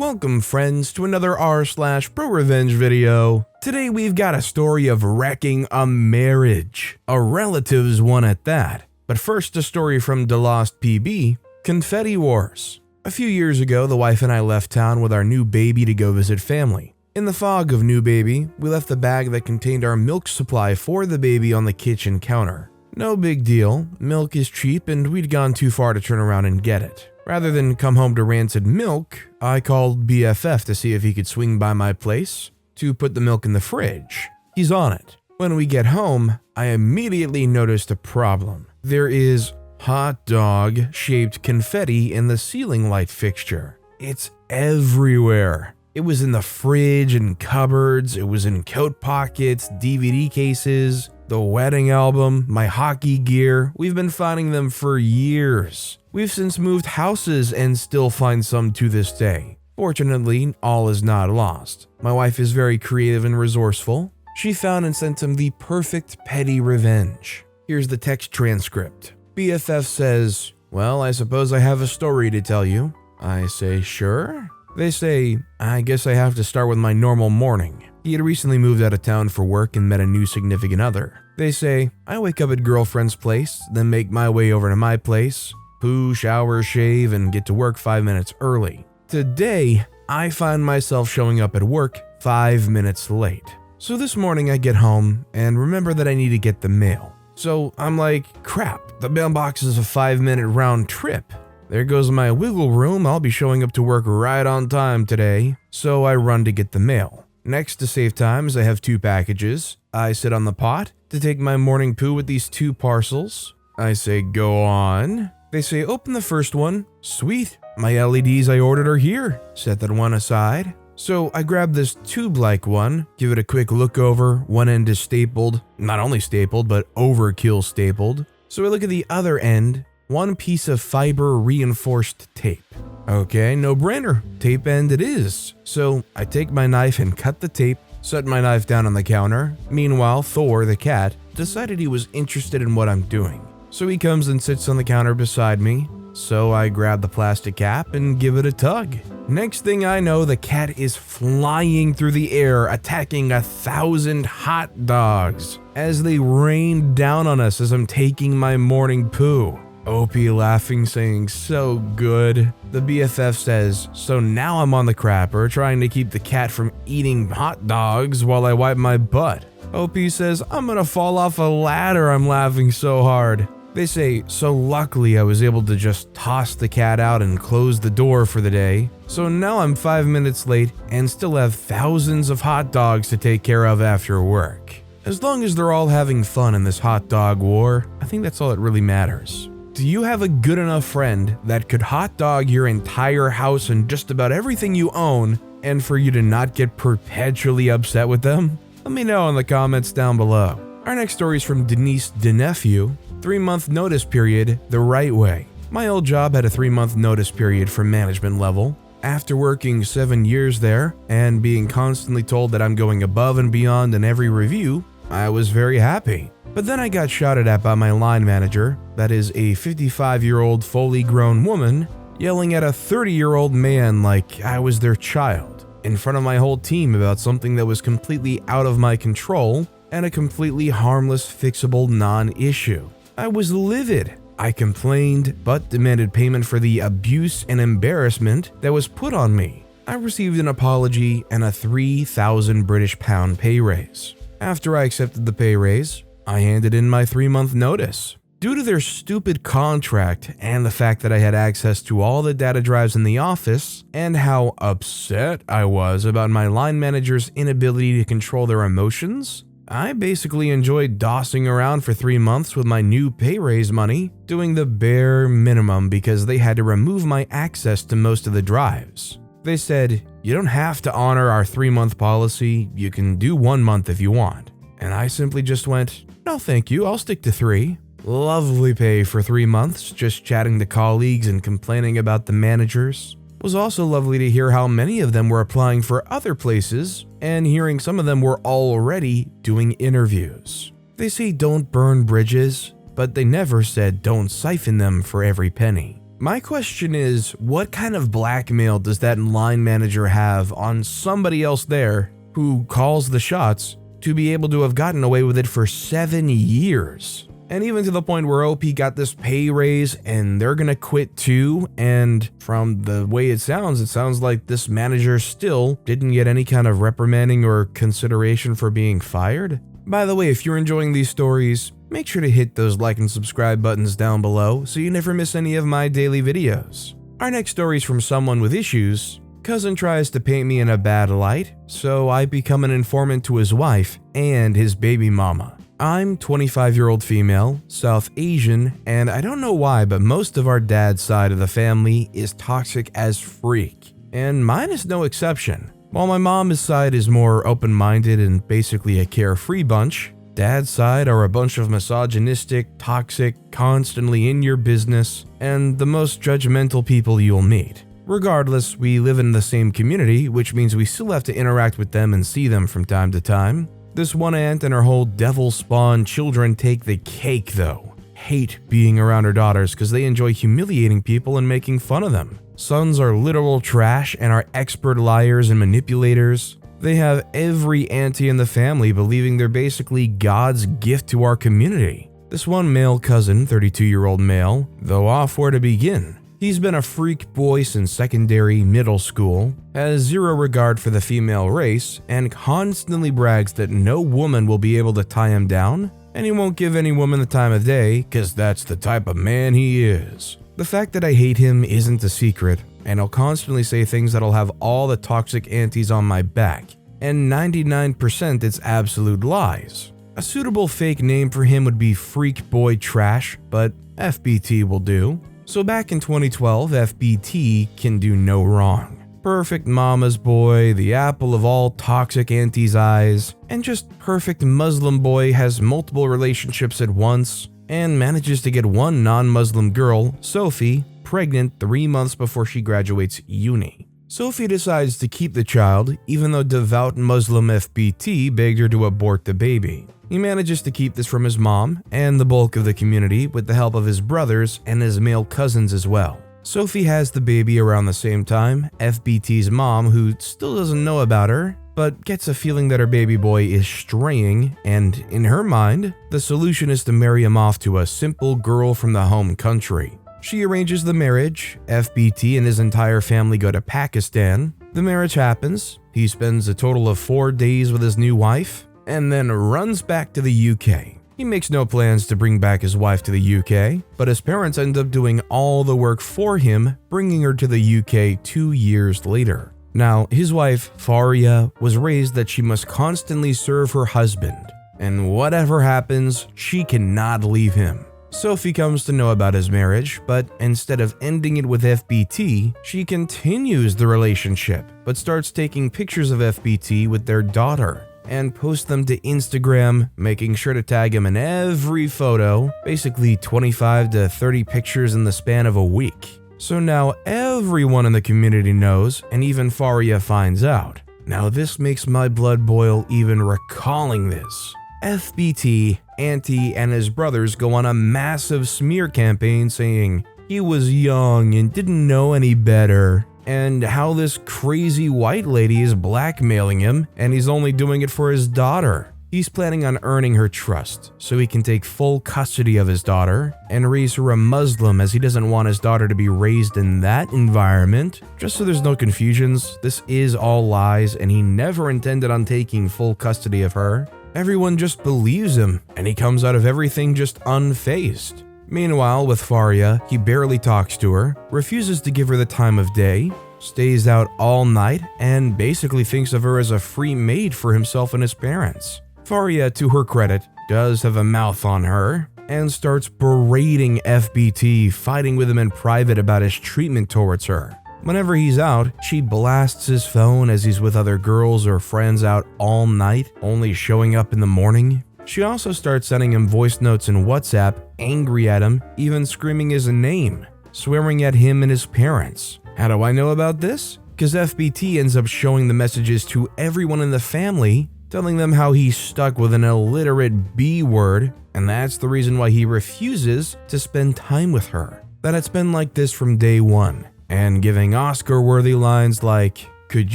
Welcome friends to another r/ProRevenge video. Today we've got a story of wrecking a marriage, a relative's one at that. But first, a story from The Lost PB, Confetti Wars. A few years ago, the wife and I left town with our new baby to go visit family. In the fog of new baby, we left the bag that contained our milk supply for the baby on the kitchen counter. No big deal, milk is cheap and we'd gone too far to turn around and get it. Rather than come home to rancid milk, I called BFF to see if he could swing by my place to put the milk in the fridge. He's on it. When we get home, I immediately noticed a problem. There is hot dog-shaped confetti in the ceiling light fixture. It's everywhere. It was in the fridge and cupboards, it was in coat pockets, DVD cases, the wedding album, my hockey gear. We've been finding them for years. We've since moved houses and still find some to this day. Fortunately, all is not lost. My wife is very creative and resourceful. She found and sent him the perfect petty revenge. Here's the text transcript. BFF says, "Well, I suppose I have a story to tell you." I say, "Sure?" They say, "I guess I have to start with my normal morning." He had recently moved out of town for work and met a new significant other. They say, "I wake up at girlfriend's place, then make my way over to my place, poo, shower, shave, and get to work 5 minutes early. Today, I find myself showing up at work 5 minutes late. So this morning I get home and remember that I need to get the mail. So I'm like, crap, the mailbox is a 5-minute round trip. There goes my wiggle room, I'll be showing up to work right on time today. So I run to get the mail. Next, to save time, as I have 2 packages, I sit on the pot to take my morning poo with these 2 parcels. I say, "Go on." They say, "Open the first one." Sweet, my LEDs I ordered are here. Set that one aside. So I grab this tube-like one, give it a quick look over, one end is stapled, not only stapled, but overkill stapled. So I look at the other end, one piece of fiber reinforced tape. Okay, no brainer, tape end it is. So I take my knife and cut the tape, set my knife down on the counter. Meanwhile, Thor, the cat, decided he was interested in what I'm doing. So he comes and sits on the counter beside me. So I grab the plastic cap and give it a tug. Next thing I know, the cat is flying through the air, attacking 1,000 hot dogs as they rain down on us as I'm taking my morning poo. OP laughing, saying, "So good." The BFF says, "So now I'm on the crapper, trying to keep the cat from eating hot dogs while I wipe my butt." OP says, "I'm gonna fall off a ladder, I'm laughing so hard." They say, "So luckily I was able to just toss the cat out and close the door for the day. So now I'm 5 minutes late and still have thousands of hot dogs to take care of after work." As long as they're all having fun in this hot dog war, I think that's all that really matters. Do you have a good enough friend that could hot dog your entire house and just about everything you own, and for you to not get perpetually upset with them? Let me know in the comments down below. Our next story is from Denise DeNephew. 3-month notice period the right way. My old job had a 3-month notice period for management level. After working 7 years there and being constantly told that I'm going above and beyond in every review, I was very happy. But then I got shouted at by my line manager, that is a 55-year-old fully grown woman, yelling at a 30-year-old man like I was their child, in front of my whole team about something that was completely out of my control and a completely harmless, fixable non-issue. I was livid. I complained, but demanded payment for the abuse and embarrassment that was put on me. I received an apology and a 3,000 British pound pay raise. After I accepted the pay raise, I handed in my 3-month notice. Due to their stupid contract and the fact that I had access to all the data drives in the office and how upset I was about my line manager's inability to control their emotions, I basically enjoyed dossing around for 3 months with my new pay raise money, doing the bare minimum because they had to remove my access to most of the drives. They said, "You don't have to honor our 3-month policy, you can do 1 month if you want." And I simply just went, "No thank you, I'll stick to 3. Lovely pay for 3 months, just chatting to colleagues and complaining about the managers. It was also lovely to hear how many of them were applying for other places and hearing some of them were already doing interviews. They say don't burn bridges, but they never said don't siphon them for every penny. My question is, what kind of blackmail does that line manager have on somebody else there who calls the shots to be able to have gotten away with it for 7 years? And even to the point where OP got this pay raise and they're gonna quit too, and from the way it sounds like this manager still didn't get any kind of reprimanding or consideration for being fired. By the way, if you're enjoying these stories, make sure to hit those like and subscribe buttons down below so you never miss any of my daily videos. Our next story is from someone with issues. Cousin tries to paint me in a bad light, so I become an informant to his wife and his baby mama. I'm 25-year-old female, South Asian, and I don't know why, but most of our dad's side of the family is toxic as freak, and mine is no exception. While my mom's side is more open-minded and basically a carefree bunch, dad's side are a bunch of misogynistic, toxic, constantly in your business, and the most judgmental people you'll meet. Regardless, we live in the same community, which means we still have to interact with them and see them from time to time. This one aunt and her whole devil spawn children take the cake though. Hate being around her daughters because they enjoy humiliating people and making fun of them. Sons are literal trash and are expert liars and manipulators. They have every auntie in the family believing they're basically God's gift to our community. This one male cousin, 32-year-old male, though off where to begin. He's been a freak boy since secondary, middle school, has zero regard for the female race, and constantly brags that no woman will be able to tie him down, and he won't give any woman the time of day, cause that's the type of man he is. The fact that I hate him isn't a secret, and he'll constantly say things that'll have all the toxic aunties on my back, and 99% it's absolute lies. A suitable fake name for him would be Freak Boy Trash, but FBT will do. So back in 2012, FBT can do no wrong. Perfect mama's boy, the apple of all toxic aunties' eyes, and just perfect Muslim boy has multiple relationships at once, and manages to get one non-Muslim girl, Sophie, pregnant 3 months before she graduates uni. Sophie decides to keep the child, even though devout Muslim FBT begged her to abort the baby. He manages to keep this from his mom and the bulk of the community with the help of his brothers and his male cousins as well. Sophie has the baby around the same time, FBT's mom, who still doesn't know about her, but gets a feeling that her baby boy is straying, and in her mind, the solution is to marry him off to a simple girl from the home country. She arranges the marriage, FBT and his entire family go to Pakistan. The marriage happens, he spends a total of 4 days with his new wife, and then runs back to the UK. He makes no plans to bring back his wife to the UK, but his parents end up doing all the work for him, bringing her to the UK 2 years later. Now, his wife, Faria, was raised that she must constantly serve her husband, and whatever happens, she cannot leave him. Sophie comes to know about his marriage, but instead of ending it with FBT, she continues the relationship, but starts taking pictures of FBT with their daughter and posts them to Instagram, making sure to tag him in every photo, basically 25 to 30 pictures in the span of a week. So now everyone in the community knows, and even Faria finds out. Now this makes my blood boil even recalling this. FBT, Auntie, and his brothers go on a massive smear campaign saying he was young and didn't know any better, and how this crazy white lady is blackmailing him and he's only doing it for his daughter. He's planning on earning her trust so he can take full custody of his daughter and raise her a Muslim, as he doesn't want his daughter to be raised in that environment. Just so there's no confusions, this is all lies and he never intended on taking full custody of her. Everyone just believes him and he comes out of everything just unfazed. Meanwhile, with Faria, he barely talks to her, refuses to give her the time of day, stays out all night, and basically thinks of her as a free maid for himself and his parents. Faria, to her credit, does have a mouth on her, and starts berating FBT, fighting with him in private about his treatment towards her. Whenever he's out, she blasts his phone as he's with other girls or friends out all night, only showing up in the morning. She also starts sending him voice notes in WhatsApp, angry at him, even screaming his name, swearing at him and his parents. How do I know about this? Because FBT ends up showing the messages to everyone in the family, telling them how he's stuck with an illiterate B word, and that's the reason why he refuses to spend time with her. that it's been like this from day one, and giving Oscar-worthy lines like, "Could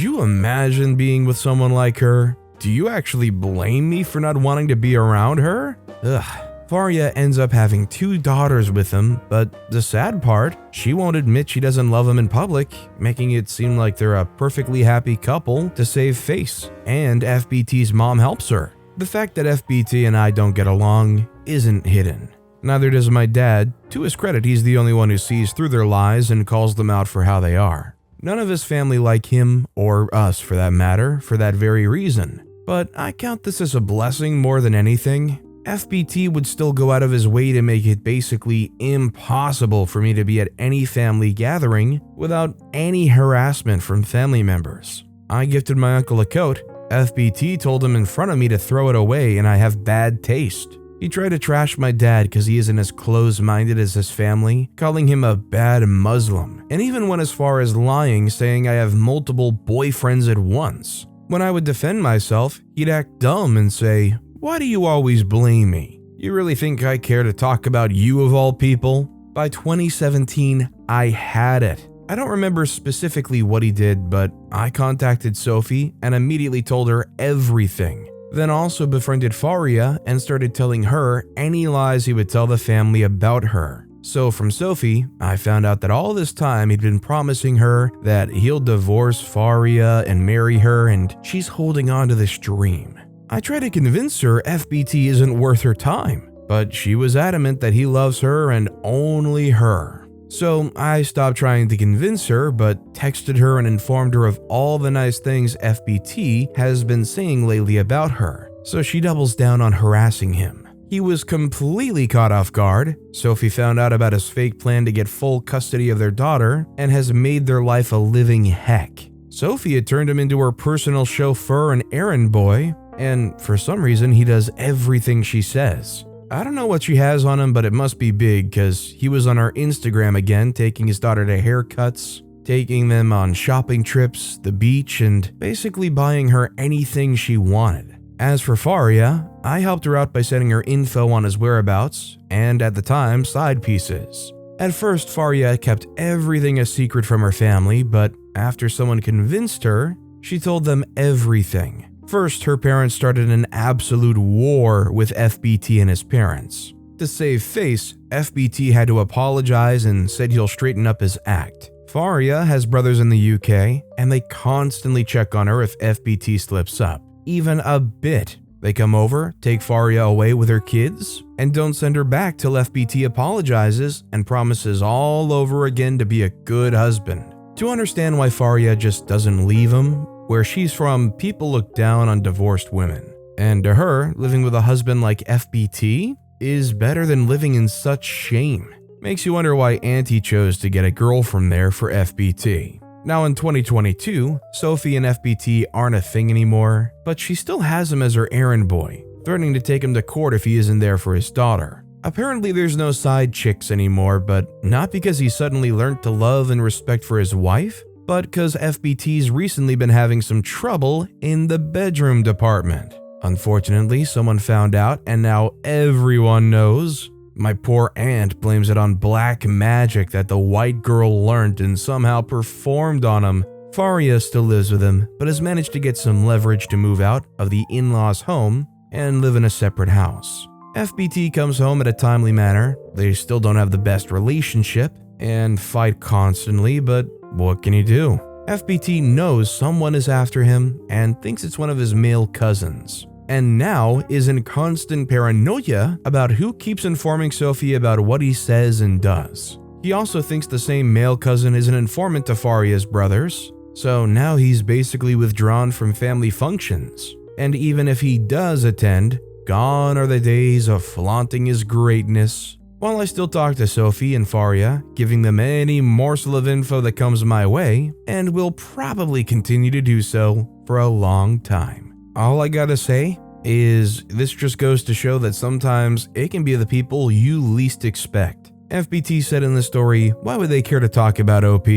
you imagine being with someone like her? Do you actually blame me for not wanting to be around her?" Ugh. Faria ends up having 2 daughters with him, but the sad part, she won't admit she doesn't love him in public, making it seem like they're a perfectly happy couple to save face, and FBT's mom helps her. The fact that FBT and I don't get along isn't hidden. Neither does my dad. To his credit, he's the only one who sees through their lies and calls them out for how they are. None of his family like him, or us for that matter, for that very reason. But I count this as a blessing more than anything. FBT would still go out of his way to make it basically impossible for me to be at any family gathering without any harassment from family members. I gifted my uncle a coat. FBT told him in front of me to throw it away and I have bad taste. He tried to trash my dad because he isn't as close-minded as his family, calling him a bad Muslim, and even went as far as lying, saying I have multiple boyfriends at once. When I would defend myself, he'd act dumb and say, "Why do you always blame me? You really think I care to talk about you of all people?" By 2017, I had it. I don't remember specifically what he did, but I contacted Sophie and immediately told her everything. Then also befriended Faria and started telling her any lies he would tell the family about her. So from Sophie, I found out that all this time he'd been promising her that he'll divorce Faria and marry her, and she's holding on to this dream. I tried to convince her FBT isn't worth her time, but she was adamant that he loves her and only her. So I stopped trying to convince her, but texted her and informed her of all the nice things FBT has been saying lately about her, so she doubles down on harassing him. He was completely caught off guard. Sophie found out about his fake plan to get full custody of their daughter and has made their life a living heck. Sophie had turned him into her personal chauffeur and errand boy, and for some reason he does everything she says. I don't know what she has on him, but it must be big because he was on our Instagram again taking his daughter to haircuts, taking them on shopping trips, the beach, and basically buying her anything she wanted. As for Faria, I helped her out by sending her info on his whereabouts, and at the time, side pieces. At first, Faria kept everything a secret from her family, but after someone convinced her, she told them everything. First, her parents started an absolute war with FBT and his parents. To save face, FBT had to apologize and said he'll straighten up his act. Faria has brothers in the UK, and they constantly check on her if FBT slips up. Even a bit. They come over, take Faria away with her kids, and don't send her back till FBT apologizes and promises all over again to be a good husband. To understand why Faria just doesn't leave him, where she's from, people look down on divorced women. And to her, living with a husband like FBT is better than living in such shame. Makes you wonder why Auntie chose to get a girl from there for FBT. Now in 2022, Sophie and FBT aren't a thing anymore, but she still has him as her errand boy, threatening to take him to court if he isn't there for his daughter. Apparently there's no side chicks anymore, but not because he suddenly learned to love and respect for his wife, but because FBT's recently been having some trouble in the bedroom department. Unfortunately, someone found out and now everyone knows. My poor aunt blames it on black magic that the white girl learned and somehow performed on him. Faria still lives with him, but has managed to get some leverage to move out of the in-laws' home and live in a separate house. FBT comes home at a timely manner. They still don't have the best relationship and fight constantly, but what can you do? FBT knows someone is after him and thinks it's one of his male cousins, and now is in constant paranoia about who keeps informing Sophie about what he says and does. He also thinks the same male cousin is an informant to Faria's brothers, so now he's basically withdrawn from family functions. And even if he does attend, gone are the days of flaunting his greatness. While I still talk to Sophie and Faria, giving them any morsel of info that comes my way, and will probably continue to do so for a long time. All I gotta say is this just goes to show that sometimes it can be the people you least expect. FBT said in the story, why would they care to talk about OP?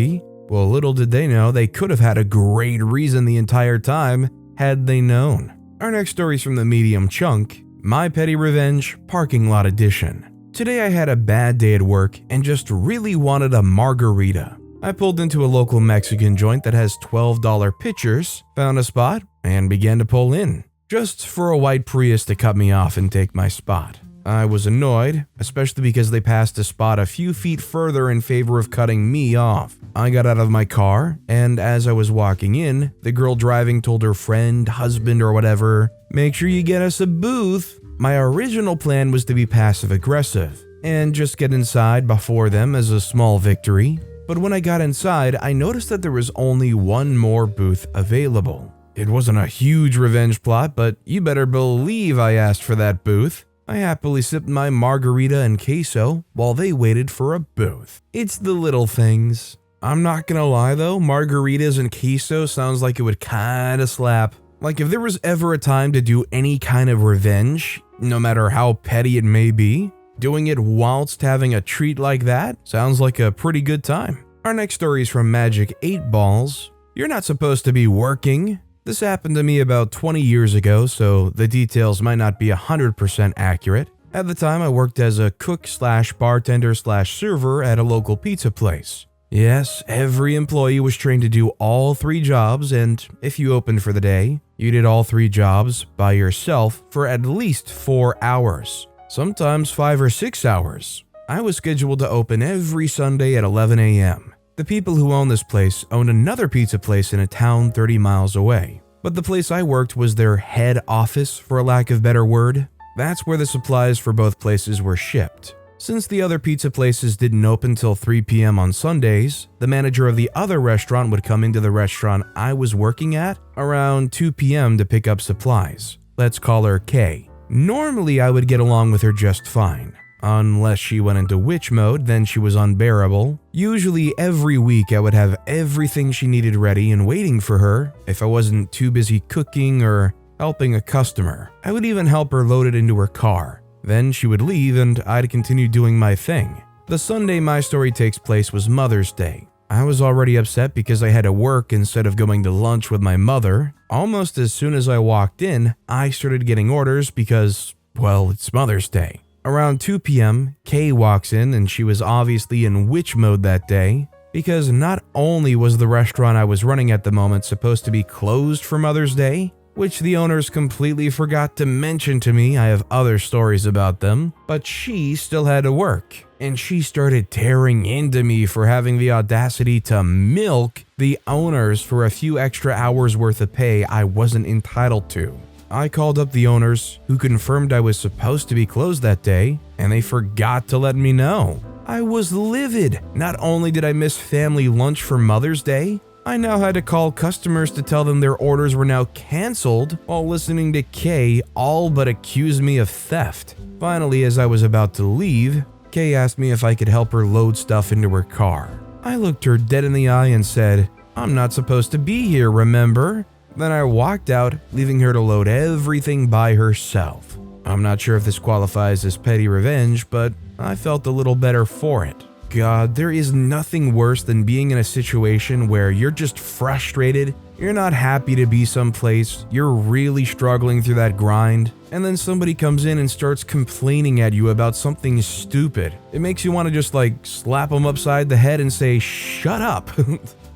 Well, little did they know they could have had a great reason the entire time had they known. Our next story is from the medium chunk, My Petty Revenge Parking Lot Edition. Today I had a bad day at work and just really wanted a margarita. I pulled into a local Mexican joint that has $12 pitchers, found a spot, and began to pull in, just for a white Prius to cut me off and take my spot. I was annoyed, especially because they passed a spot a few feet further in favor of cutting me off. I got out of my car, and as I was walking in, the girl driving told her friend, husband, or whatever, "Make sure you get us a booth." My original plan was to be passive-aggressive and just get inside before them as a small victory. But when I got inside, I noticed that there was only one more booth available. It wasn't a huge revenge plot, but you better believe I asked for that booth. I happily sipped my margarita and queso while they waited for a booth. It's the little things. I'm not gonna lie though, margaritas and queso sounds like it would kinda slap. Like if there was ever a time to do any kind of revenge, no matter how petty it may be, doing it whilst having a treat like that sounds like a pretty good time. Our next story is from Magic 8 Balls. You're not supposed to be working. This happened to me about 20 years ago, so the details might not be 100% accurate. At the time, I worked as a cook/bartender/server at a local pizza place. Yes, every employee was trained to do all 3 jobs, and if you opened for the day, you did all 3 jobs by yourself for at least 4 hours. Sometimes 5 or 6 hours. I was scheduled to open every Sunday at 11 a.m. The people who own this place owned another pizza place in a town 30 miles away. But the place I worked was their head office, for a lack of a better word. That's where the supplies for both places were shipped. Since the other pizza places didn't open till 3 p.m. on Sundays, the manager of the other restaurant would come into the restaurant I was working at around 2 p.m. to pick up supplies. Let's call her Kay. Normally, I would get along with her just fine. Unless she went into witch mode, then she was unbearable. Usually every week I would have everything she needed ready and waiting for her if I wasn't too busy cooking or helping a customer. I would even help her load it into her car. Then she would leave and I'd continue doing my thing. The Sunday my story takes place was Mother's Day. I was already upset because I had to work instead of going to lunch with my mother. Almost as soon as I walked in, I started getting orders because, well, it's Mother's Day. Around 2 p.m., Kay walks in and she was obviously in witch mode that day because not only was the restaurant I was running at the moment supposed to be closed for Mother's Day, which the owners completely forgot to mention to me, I have other stories about them, but she still had to work. And she started tearing into me for having the audacity to milk the owners for a few extra hours worth of pay I wasn't entitled to. I called up the owners, who confirmed I was supposed to be closed that day, and they forgot to let me know. I was livid. Not only did I miss family lunch for Mother's Day, I now had to call customers to tell them their orders were now canceled while listening to Kay all but accuse me of theft. Finally, as I was about to leave, Kay asked me if I could help her load stuff into her car. I looked her dead in the eye and said, "I'm not supposed to be here, remember?" Then I walked out, leaving her to load everything by herself. I'm not sure if this qualifies as petty revenge, but I felt a little better for it. God, there is nothing worse than being in a situation where you're just frustrated, you're not happy to be someplace, you're really struggling through that grind, and then somebody comes in and starts complaining at you about something stupid. It makes you want to just slap them upside the head and say, "Shut up."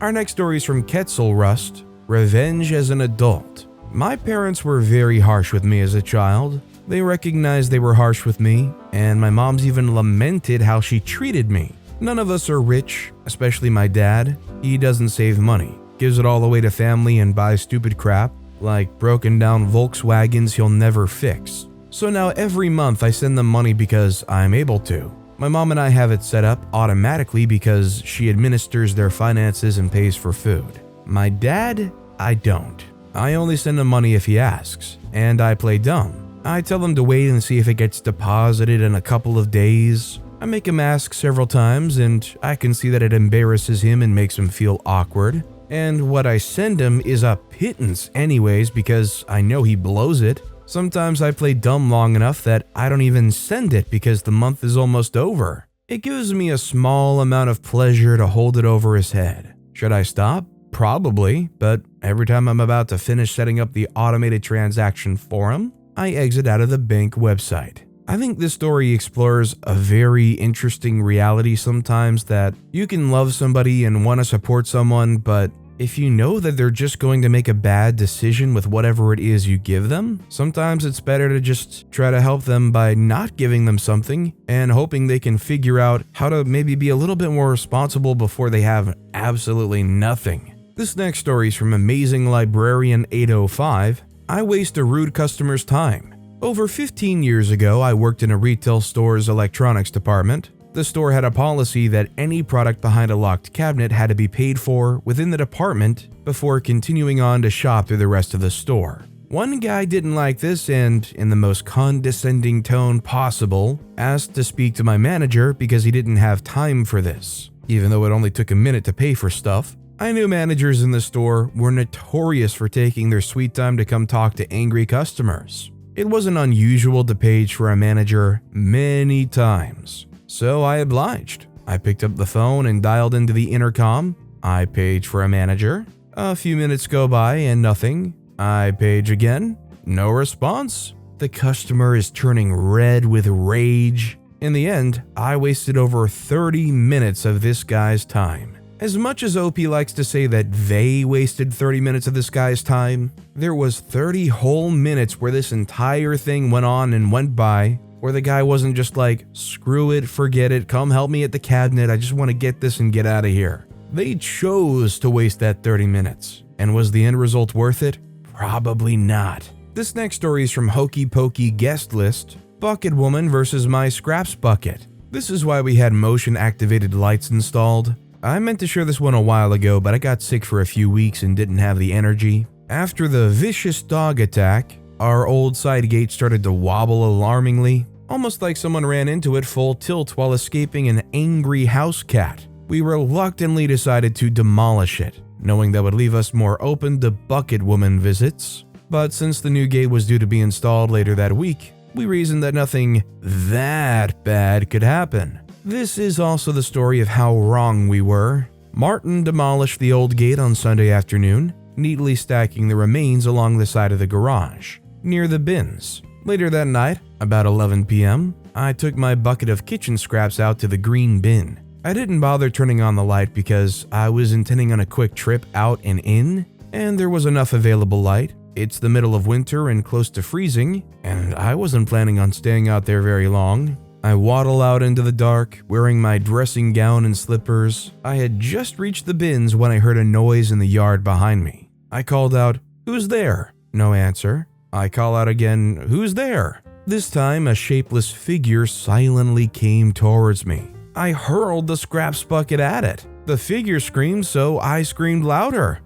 Our next story is from Quetzal Rust. Revenge as an adult. My parents were very harsh with me as a child. They recognized they were harsh with me, and my mom's even lamented how she treated me. None of us are rich, especially my dad. He doesn't save money, gives it all away to family and buys stupid crap, like broken down Volkswagens he'll never fix. So now every month I send them money because I'm able to. My mom and I have it set up automatically because she administers their finances and pays for food. My dad, I don't. I only send him money if he asks, and I play dumb. I tell him to wait and see if it gets deposited in a couple of days. I make him ask several times, and I can see that it embarrasses him and makes him feel awkward. And what I send him is a pittance anyways because I know he blows it. Sometimes I play dumb long enough that I don't even send it because the month is almost over. It gives me a small amount of pleasure to hold it over his head. Should I stop? Probably, but every time I'm about to finish setting up the automated transaction for him, I exit out of the bank website. I think this story explores a very interesting reality sometimes, that you can love somebody and want to support someone, but if you know that they're just going to make a bad decision with whatever it is you give them, sometimes it's better to just try to help them by not giving them something and hoping they can figure out how to maybe be a little bit more responsible before they have absolutely nothing. This next story is from Amazing Librarian 805. I waste a rude customer's time. Over 15 years ago, I worked in a retail store's electronics department. The store had a policy that any product behind a locked cabinet had to be paid for within the department before continuing on to shop through the rest of the store. One guy didn't like this and, in the most condescending tone possible, asked to speak to my manager because he didn't have time for this. Even though it only took a minute to pay for stuff, I knew managers in the store were notorious for taking their sweet time to come talk to angry customers. It wasn't unusual to page for a manager many times, so I obliged. I picked up the phone and dialed into the intercom. I page for a manager. A few minutes go by and nothing. I page again. No response. The customer is turning red with rage. In the end, I wasted over 30 minutes of this guy's time. As much as OP likes to say that they wasted 30 minutes of this guy's time, there was 30 whole minutes where this entire thing went on and went by, where the guy wasn't just like, screw it, forget it, come help me at the cabinet, I just want to get this and get out of here. They chose to waste that 30 minutes. And was the end result worth it? Probably not. This next story is from Hokey Pokey Guest List, Bucket Woman versus My Scraps Bucket. This is why we had motion activated lights installed. I meant to share this one a while ago, but I got sick for a few weeks and didn't have the energy. After the vicious dog attack, our old side gate started to wobble alarmingly, almost like someone ran into it full tilt while escaping an angry house cat. We reluctantly decided to demolish it, knowing that would leave us more open to Bucket Woman visits. But since the new gate was due to be installed later that week, we reasoned that nothing that bad could happen. This is also the story of how wrong we were. Martin demolished the old gate on Sunday afternoon, neatly stacking the remains along the side of the garage, near the bins. Later that night, about 11 p.m., I took my bucket of kitchen scraps out to the green bin. I didn't bother turning on the light because I was intending on a quick trip out and in, and there was enough available light. It's the middle of winter and close to freezing, and I wasn't planning on staying out there very long. I waddle out into the dark, wearing my dressing gown and slippers. I had just reached the bins when I heard a noise in the yard behind me. I called out, "Who's there?" No answer. I call out again, "Who's there?" This time, a shapeless figure silently came towards me. I hurled the scraps bucket at it. The figure screamed, so I screamed louder.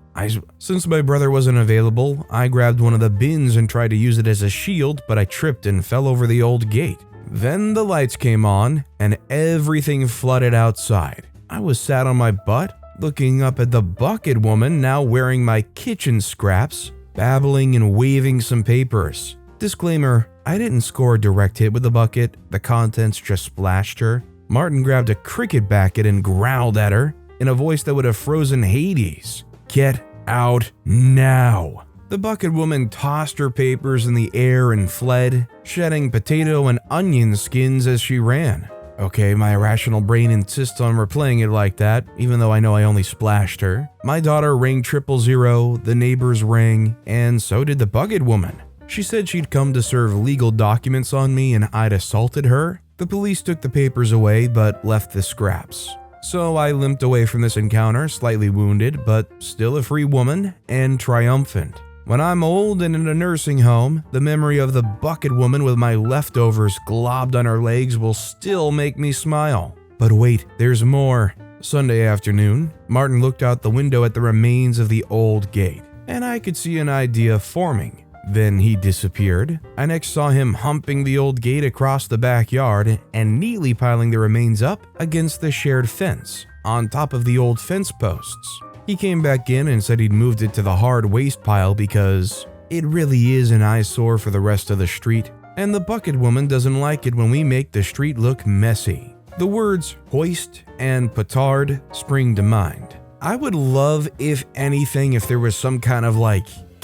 Since my brother wasn't available, I grabbed one of the bins and tried to use it as a shield, but I tripped and fell over the old gate. Then the lights came on, and everything flooded outside. I was sat on my butt, looking up at the Bucket Woman now wearing my kitchen scraps, babbling and waving some papers. Disclaimer, I didn't score a direct hit with the bucket, the contents just splashed her. Martin grabbed a cricket bucket and growled at her in a voice that would have frozen Hades. "Get out now." The Bucket Woman tossed her papers in the air and fled, shedding potato and onion skins as she ran. Okay, my irrational brain insists on replaying it like that, even though I know I only splashed her. My daughter rang 000, the neighbors rang, and so did the Bucket Woman. She said she'd come to serve legal documents on me and I'd assaulted her. The police took the papers away but left the scraps. So I limped away from this encounter, slightly wounded, but still a free woman and triumphant. When I'm old and in a nursing home, the memory of the Bucket Woman with my leftovers globbed on her legs will still make me smile. But wait, there's more. Sunday afternoon, Martin looked out the window at the remains of the old gate, and I could see an idea forming. Then he disappeared. I next saw him humping the old gate across the backyard and neatly piling the remains up against the shared fence, on top of the old fence posts. He came back in and said he'd moved it to the hard waste pile because it really is an eyesore for the rest of the street, and the Bucket Woman doesn't like it when we make the street look messy. The words hoist and petard spring to mind. I would love, if anything, if there was some kind of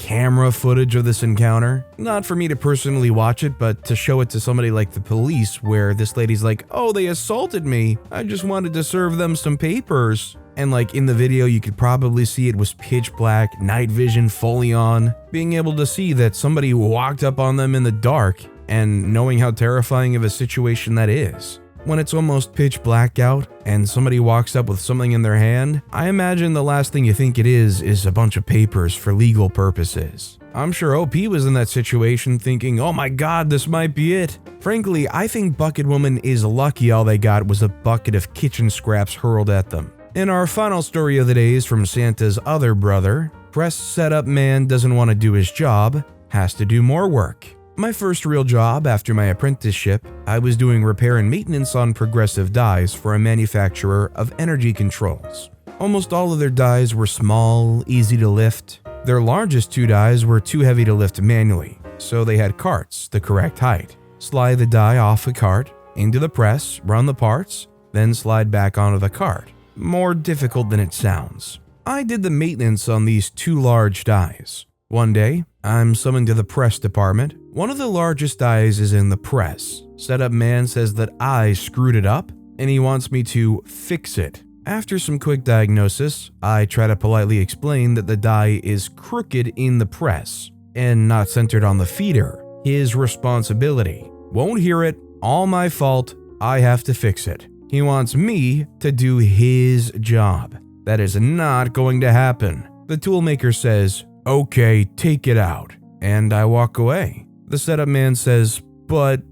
camera footage of this encounter. Not for me to personally watch it, but to show it to somebody like the police, where this lady's like, oh, they assaulted me. I just wanted to serve them some papers. And like in the video, you could probably see it was pitch black, night vision fully on. Being able to see that somebody walked up on them in the dark and knowing how terrifying of a situation that is. When it's almost pitch black out and somebody walks up with something in their hand, I imagine the last thing you think it is a bunch of papers for legal purposes. I'm sure OP was in that situation thinking, oh my god, this might be it. Frankly, I think Bucket Woman is lucky all they got was a bucket of kitchen scraps hurled at them. And our final story of the day is from Santa's other brother. Press setup man doesn't want to do his job, has to do more work. My first real job after my apprenticeship, I was doing repair and maintenance on progressive dies for a manufacturer of energy controls. Almost all of their dies were small, easy to lift. Their largest 2 dies were too heavy to lift manually, so they had carts the correct height. Slide the die off a cart, into the press, run the parts, then slide back onto the cart. More difficult than it sounds. I did the maintenance on these 2 large dies. One day, I'm summoned to the press department. One of the largest dies is in the press. Setup man says that I screwed it up and he wants me to fix it. After some quick diagnosis, I try to politely explain that the die is crooked in the press and not centered on the feeder. His responsibility. Won't hear it, all my fault, I have to fix it. He wants me to do his job. That is not going to happen. The toolmaker says, okay, take it out. And I walk away. The setup man says, but,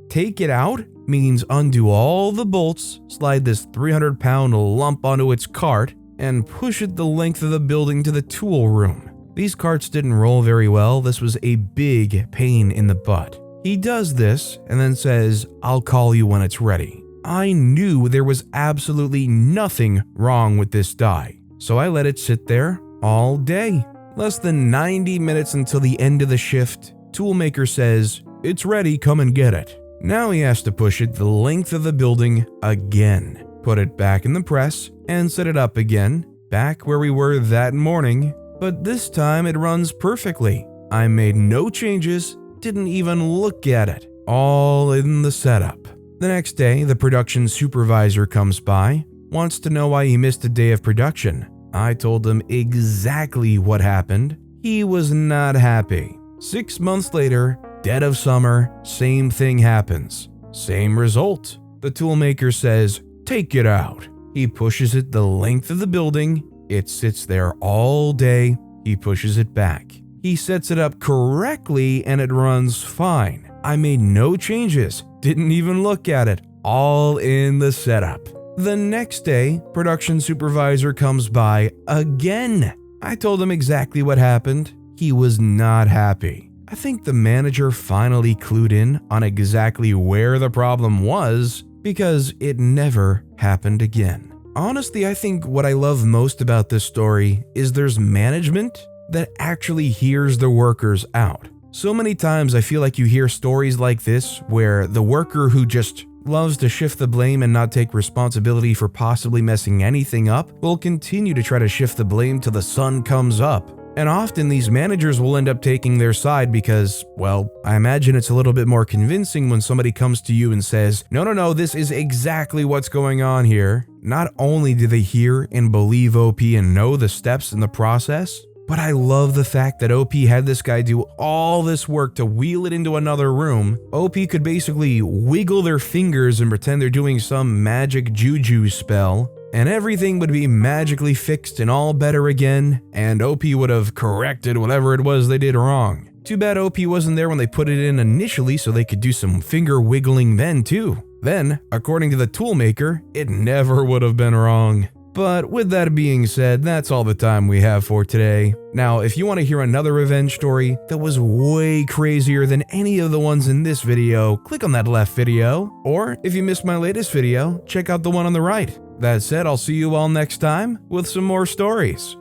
take it out means undo all the bolts, slide this 300-pound lump onto its cart, and push it the length of the building to the tool room. These carts didn't roll very well. This was a big pain in the butt. He does this and then says, I'll call you when it's ready. I knew there was absolutely nothing wrong with this die, so I let it sit there all day. Less than 90 minutes until the end of the shift, toolmaker says, it's ready, come and get it. Now he has to push it the length of the building again, put it back in the press, and set it up again, back where we were that morning, but this time it runs perfectly. I made no changes, didn't even look at it, all in the setup. The next day, the production supervisor comes by, wants to know why he missed a day of production. I told him exactly what happened. He was not happy. 6 months later, dead of summer, same thing happens. Same result. The toolmaker says, take it out. He pushes it the length of the building. It sits there all day. He pushes it back. He sets it up correctly and it runs fine. I made no changes. Didn't even look at it. All in the setup. The next day, production supervisor comes by again. I told him exactly what happened. He was not happy. I think the manager finally clued in on exactly where the problem was because it never happened again. Honestly, I think what I love most about this story is there's management that actually hears the workers out. So many times I feel like you hear stories like this where the worker who just loves to shift the blame and not take responsibility for possibly messing anything up will continue to try to shift the blame till the sun comes up. And often these managers will end up taking their side because, well, I imagine it's a little bit more convincing when somebody comes to you and says, no, this is exactly what's going on here. Not only do they hear and believe OP and know the steps in the process, but I love the fact that OP had this guy do all this work to wheel it into another room. OP could basically wiggle their fingers and pretend they're doing some magic juju spell, and everything would be magically fixed and all better again, and OP would have corrected whatever it was they did wrong. Too bad OP wasn't there when they put it in initially so they could do some finger wiggling then too. Then, according to the toolmaker, it never would have been wrong. But with that being said, that's all the time we have for today. Now, if you want to hear another revenge story that was way crazier than any of the ones in this video, click on that left video. Or if you missed my latest video, check out the one on the right. That said, I'll see you all next time with some more stories.